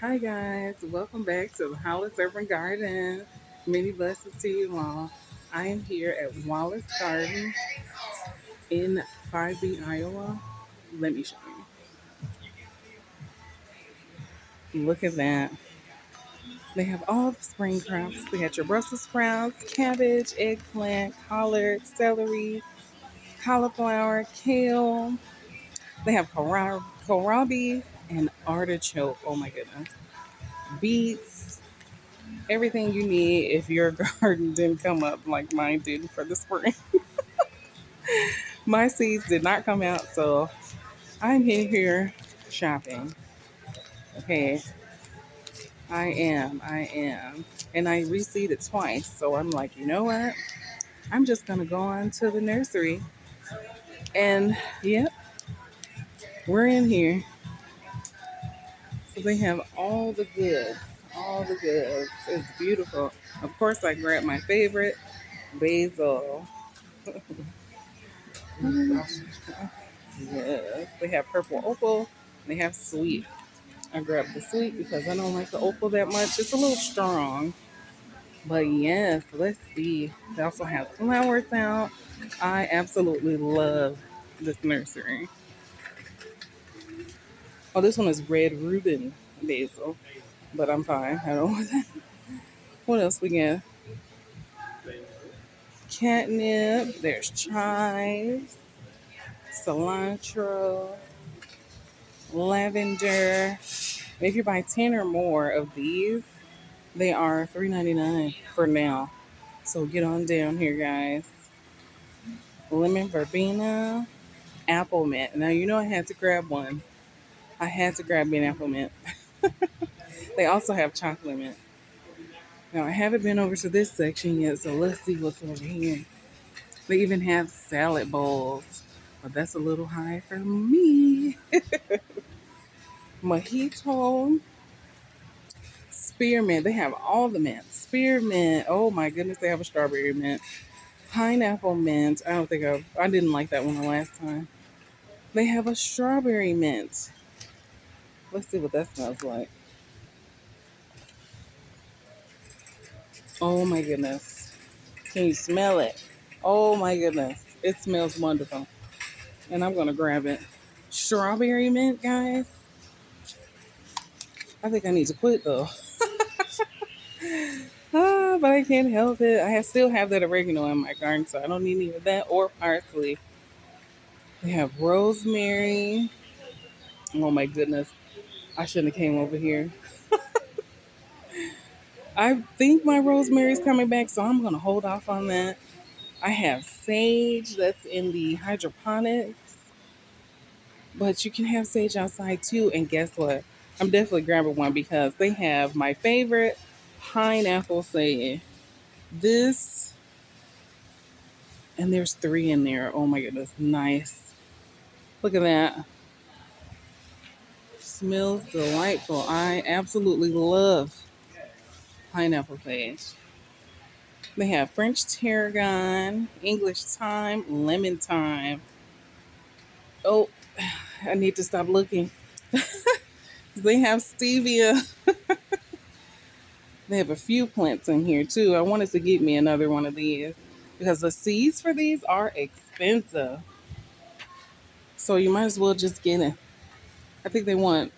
Hi guys, welcome back to the Hollis Urban Garden. Many blessings to you all. I am here at Wallace Garden in 5B, Iowa. Let me show you. Look at that. They have all the spring crops. They got your Brussels sprouts, cabbage, eggplant, collard, celery, cauliflower, kale. They have kohlrabi and artichoke. Oh my goodness. Beets, everything you need if your garden didn't come up like mine did for the spring. My seeds did not come out, so I'm in here shopping. Okay, I am. And I reseeded twice, so I'm like, you know what? I'm just gonna go on to the nursery. And yep, we're in here. So they have all the goods, all the goods. It's beautiful. Of course, I grabbed my favorite, basil. Yes, they have purple opal. They have sweet. I grabbed the sweet because I don't like the opal that much. It's a little strong. But yes, let's see. They also have flowers out. I absolutely love this nursery. Oh, this one is red Reuben basil. But I'm fine. I don't want that. What else we got? Catnip. There's chives, cilantro, lavender. If you buy 10 or more of these, they are $3.99 for now. So get on down here, guys. Lemon verbena, apple mint. Now you know I had to grab one. I had to grab me an apple mint. They also have chocolate mint. Now I haven't been over to this section yet, so let's see what's over here. They even have salad bowls, but that's a little high for me. Mojito, spearmint. They have all the mints. Spearmint. Oh my goodness, they have a strawberry mint. Pineapple mint. I didn't like that one the last time. They have a strawberry mint. Let's see what that smells like. Oh my goodness. Can you smell it? Oh my goodness. It smells wonderful. And I'm going to grab it. Strawberry mint, guys. I think I need to quit though. But I can't help it. Still have that oregano in my garden, so I don't need either that or parsley. They have rosemary. Oh my goodness. I shouldn't have came over here. I think my rosemary's coming back, so I'm going to hold off on that. I have sage that's in the hydroponics, but you can have sage outside too. And guess what? I'm definitely grabbing one because they have my favorite pineapple sage. This, and there's three in there. Oh my goodness, nice. Look at that. Smells delightful. I absolutely love pineapple sage. They have French tarragon, English thyme, lemon thyme. Oh, I need to stop looking. They have stevia. They have a few plants in here too. I wanted to get me another one of these because the seeds for these are expensive. So you might as well just get it. I think they want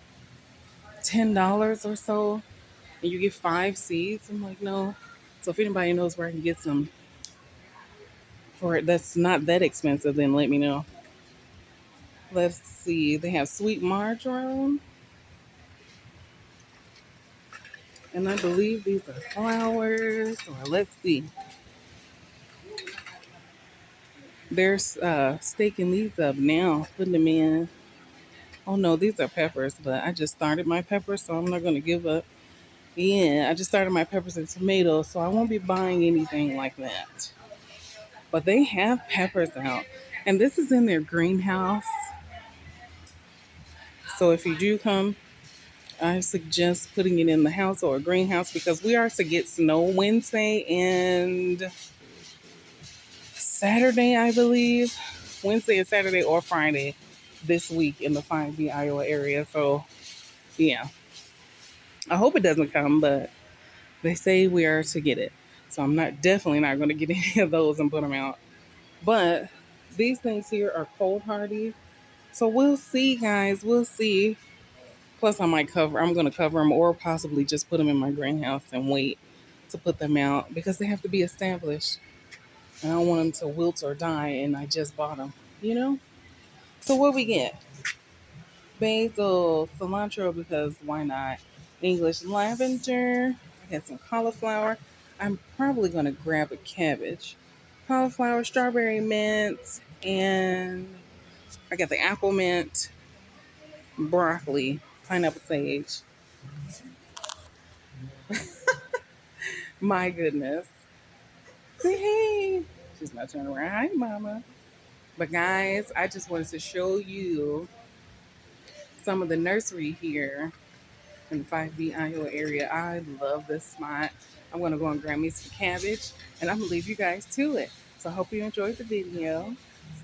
$10 or so, and you get 5 seeds. I'm like, no. So if anybody knows where I can get some for it that's not that expensive, then let me know. Let's see. They have sweet marjoram, and I believe these are flowers. Or let's see. They're staking these up now, putting them in. Oh no, these are peppers, but I just started my peppers, so I'm not going to give up. Yeah, I just started my peppers and tomatoes, so I won't be buying anything like that. But they have peppers out, and this is in their greenhouse. So if you do come, I suggest putting it in the house or a greenhouse because we are to get snow Wednesday and Saturday, I believe. Wednesday and Saturday or Friday this week in the 5B Iowa area. So, yeah. I hope it doesn't come, but they say we are to get it. So I'm not definitely not going to get any of those and put them out. But these things here are cold hardy. So we'll see, guys. We'll see. Plus, I'm going to cover them or possibly just put them in my greenhouse and wait to put them out because they have to be established. I don't want them to wilt or die and I just bought them, you know? So what we get? Basil, cilantro because why not? English lavender. I got some cauliflower. I'm probably going to grab a cabbage. Cauliflower, strawberry mint, and I got the apple mint, broccoli, pineapple sage. My goodness. Say hey. She's not turning around. Hi, mama. But guys, I just wanted to show you some of the nursery here in the 5B Iowa area. I love this spot. I'm going to go and grab me some cabbage and I'm going to leave you guys to it. So I hope you enjoyed the video.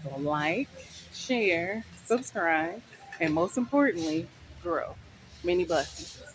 So like, share, subscribe, and most importantly, grow. Many blessings.